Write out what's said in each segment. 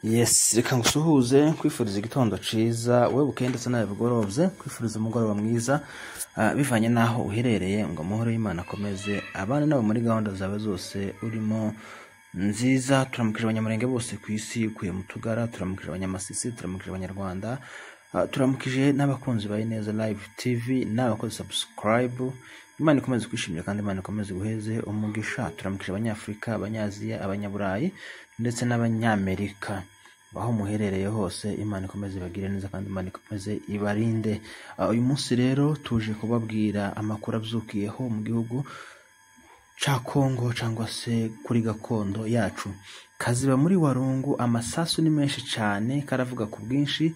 Yes, reka ngusuhuze kwifuriza igitondo ciza we bukeye ndetse nawe bugorobye kwifuriza umugoroba mwiza bivanye naho uherereye ngo amahoro y'Imana akomeze abana nabo muri gahunda zawe zose urimo nziza. Turamukije abanyamurenge bose ku isi ukuye mu tugara, turamukije abanyamasisi, turamukije abanyarwanda, turamukije n'abakunzi ba Ineza Live TV n'abakoze subscribe. Imana ikomeze kwishimira kandi Imana ikomeze guheze umugisha. Turamukije abanyafrika, abanyaziya, abanyaburayi ndetse n'abanyamerika aho muherereye hose. Imana ikomeze bagire neza kandi Imana ikomeze ibarinde. Uyu munsi rero tuje kubabwira amakuru abyukiyeho mu gihugu ca Kongo cyangwa se kuri gakondo yacu. Kaziba muri Warungu amasasu ni menshi cyane, karavuga ku bwinshi,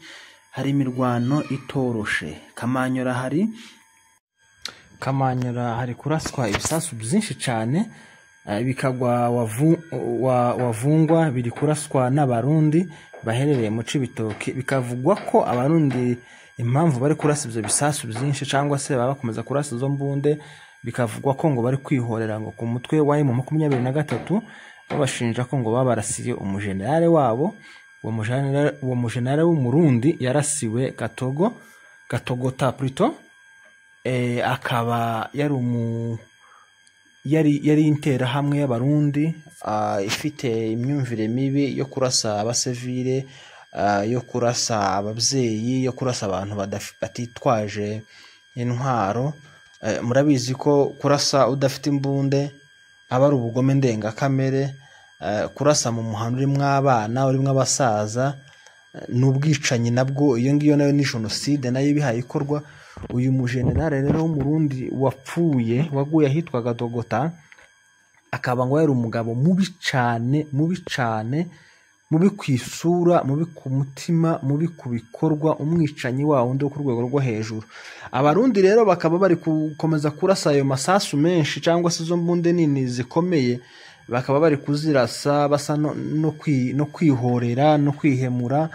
hari imirwano itoroshe. Kamanyora hari kuraswa ibisasu byinshi cyane, bikagwa wavungwa, biri kuraswa n'abarundi baherereye mu Cibitoke. Bikavugwa ko abarundi impamvu bari kurasa ibyo bisasu byinshi cyangwa se baba bakomeza kurasa izo mbunde, bikavugwa ko ngo bari kwihorera ngo ku mutwe wa M23 babashinja ko ngo babarasiye umujenerale wabo. Uwo mujenerale w'umurundi yarasiwe Gatogota plutôt, akaba yari intera hamwe y'abarundi ifite imyumvire mibi yo kurasa abasivile, yo kurasa ababyeyi, yo kurasa abantu batitwaje intwaro. Murabizi ko kurasa udafite imbunde aba ari ubugome ndengakamere. Kurasa mu muhanda urimo abana, urimo abasaza, n'ubwicanyi nabwo. Iyo ngiyo nayo ni jenoside nayo bihaye ikorwa. Uyu mujenerale rero w'umurundi wapfuye waguye ahitwa Gatogota, akaba ngo yari umugabo mubi cyane, mubi ku isura, mubi ku mutima, mubi ku bikorwa, umwicanyi wa wundi wo ku rwego rwo hejuru. Abarundi rero bakaba bari gukomeza kurasa ayo masasu menshi cyangwa se izo mbunde nini zikomeye, bakaba bari kuzirasa basa no kwihorera no kwihemura,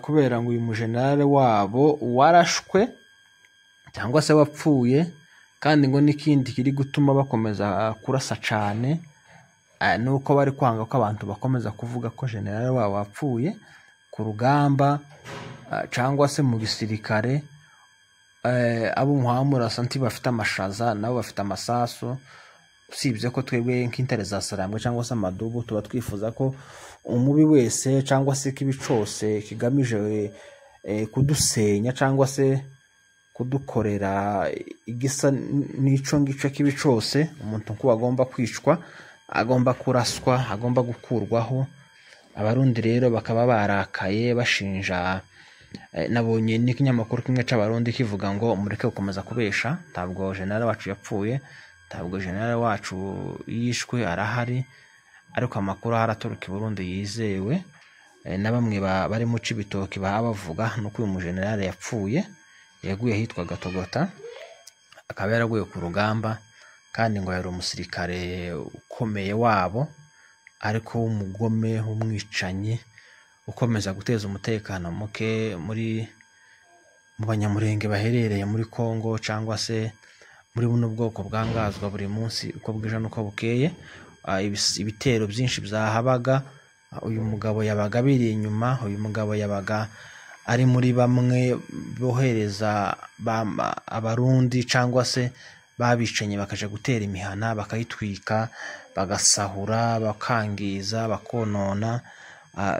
kubera ngo uyu mujenerale wabo warashwe cyangwa se wapfuye. Kandi ngo n'ikindi kiri gutuma bakomeza kurasa cyane nuko bari kwanga ko abantu bakomeza kuvuga ko generale wabo wapfuye ku rugamba cyangwa se mu gisirikare. Abo muhamurasa nti bafite amashaza nabo bafite amasasu. Usibye ko twebwe nk'intare za Sarambwe cyangwa se amadubu tuba twifuza ko umubi wese cyangwa se kibi cyose kigamije kudusenya cyangwa se kudukorera igisa n'ico ngico kibi cyose, umuntu ko agomba kwicwa, agomba kuraswa, agomba gukurwaho. Abarundi rero bakaba barakaye bashinja. Nabonye n'ikinyamakuru kimwe c'abarundi kivuga ngo mureke gukomeza kubesha, ntabwo generale wacu yapfuye, ntabwo generale wacu yishwe, arahari. Ariko amakuru haraturuka i Burundi yizewe, na bamwe bari mu Cibitoke bavuga nuko uyu mujenerale yapfuye, yaguye ahitwa Gatogota, akaba yaraguye ku rugamba. Kandi ngo yari umusirikare ukomeye wabo, ariko w'umugome, w'umwicanyi, ukomeza guteza umutekano muke mu banyamurenge baherereye muri Kongo cyangwa se muri buno bwoko bwangazwa buri munsi uko bwije n'uko bukeye. Ibitero byinshi byahabaga, uyu mugabo yabaga biri inyuma. Uyu mugabo yabaga ari muri bamwe bohereza abarundi cyangwa se babicenye bakaje gutera imihana, bakayitwika, bagasahura, bakangiza, bakonona.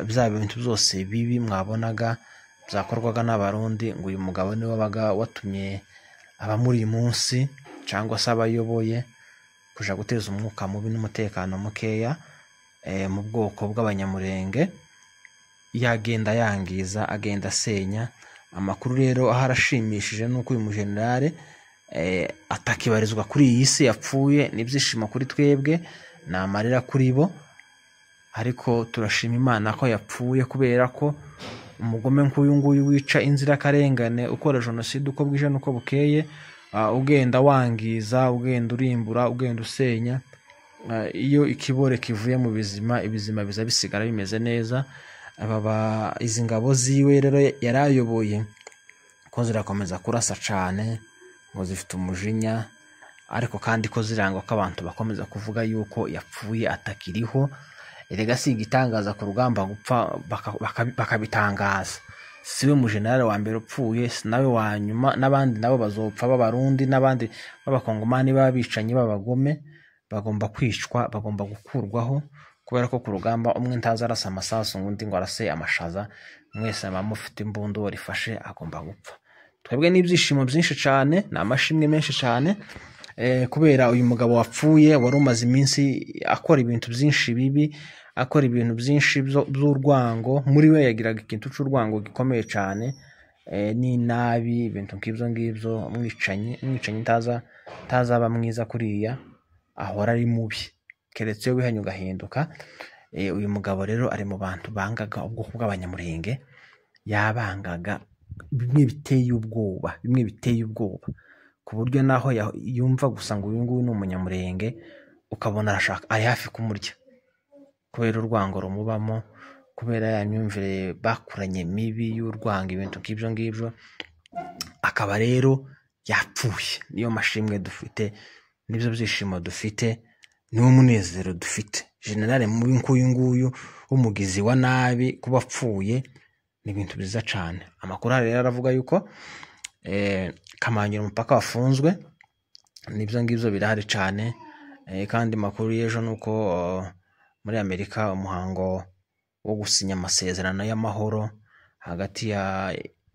Bya bintu byose bibi mwabonaga byakorwaga n'abarundi, ngo uyu mugabo niwe wabaga watumye abamuri munsi cyangwa se abayoboye kuja guteza umwuka mubi n'umutekano mukeya mu bwoko bw'abanyamurenge. Yagenda yangiza, agenda asenya. Amakuru rero aho arashimishije nuko uyu mujenerale atakibarizwa kuri iyi si, yapfuye. N'ibyishimo kuri twebwe, ni amarira kuri bo, ariko turashima Imana ko yapfuye, kubera ko umugome nk'uyu nguyu wica inzirakarengane, ukora jenoside uko bwije n'uko bukeye, ugenda wangiza, ugenda urimbura, ugenda usenya. Iyo ikibore kivuye mu bizima, ibizima biza bisigara bimeze neza. Izi ngabo ziwe rero yarayoboye ko zirakomeza kurasa cyane, ngo zifite umujinya, ariko kandi ko zirangwa ko abantu bakomeza kuvuga yuko yapfuye atakiriho. erega si igitangaza ku rugamba gupfa bakabitangaza. Siwe mu generale wa mbere upfuye, nawe wa nyuma, n'abandi nabo bazopfa b'abarundi n'abandi b'abakongomani b'abicanyi b'abagome bagomba kwicwa, bagomba gukurwaho, kubera ko ku rugamba umwe ntaza arasa amasasu undi ngo arase amashaza, mwese mufite imbunda uwo rifashe agomba gupfa. Twebwe n'ibyishimo byinshi cyane, n'amashimwe menshi cyane, kubera uyu mugabo wapfuye wari umaze iminsi akora ibintu byinshi bibi, akora ibintu byinshi by'urwango. Muri we yagiraga ikintu cy'urwango gikomeye cyane, n'inabi, ibintu ngibyo. Umwicanyi ntazaba mwiza kuriya, ahora ari mubi, keretse iyo wihanye ugahinduka. Uyu mugabo rero ari mu bantu bangaga ubwoko bw'Abanyamulenge, yabangaga bimwe biteye ubwoba, ku buryo naho yumva gusa ngo uyu nguyu ni Umunyamulenge ukabona arashaka, ari hafi kumurya, kubera urwango rumubamo, kubera ya myumvire bakuranye mibi y'urwango, ibintu ngibyo. Akaba rero yapfuye. Niyo mashimwe dufite, nibyo byishimo dufite, niwo munezero dufite. Generale mubi nk'uyu nguyu w'umugizi wa nabi kuba apfuye ni ibintu byiza cyane. Amakuru rero aravuga yuko Kamangira umupaka wafunzwe, nibyo ngibyo birahari cyane. Kandi makuru y'ejo nuko muri Amerika umuhango wo gusinya amasezerano y'amahoro hagati ya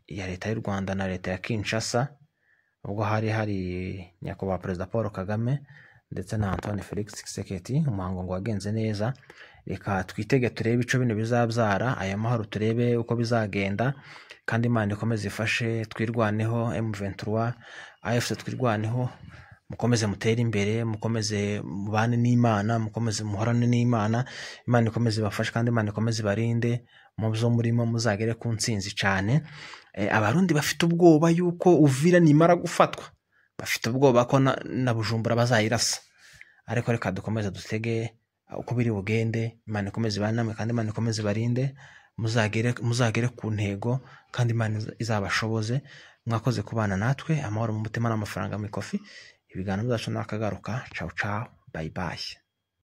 leta y'u Rwanda na leta ya Kinshasa, ubwo hari nyakubahwa Perezida Paul Kagame ndetse na Antoine Felix Tshisekedi, umuhango ngo wagenze neza. Reka twitege turebe ico bino bizabyara aya mahoro, turebe uko bizagenda, kandi Imana ikomeze ifashe, twirwaneho. M23 AFC twirwaneho, mukomeze mutere imbere, mukomeze mubane n'Imana, mukomeze muhorane n'Imana. Imana ikomeze ibafashe kandi Imana ikomeze ibarinde mu byo murimo, muzagere ku ntsinzi cyane. Abarundi bafite ubwoba yuko Uvira nimara gufatwa, bafite ubwoba ko na Bujumbura bazayirasa, ariko reka dukomeze dutege uko biri bugende. Imana ikomeze ibane namwe kandi Imana ikomeze ibarinde, muzagere ku ntego kandi Imana izabashoboze. Mwakoze kubana natwe. Amahoro mu mutima n'amafaranga mu ikofi. Ibiganiro byacu nakagaruka. Ciao ciao, bye bye.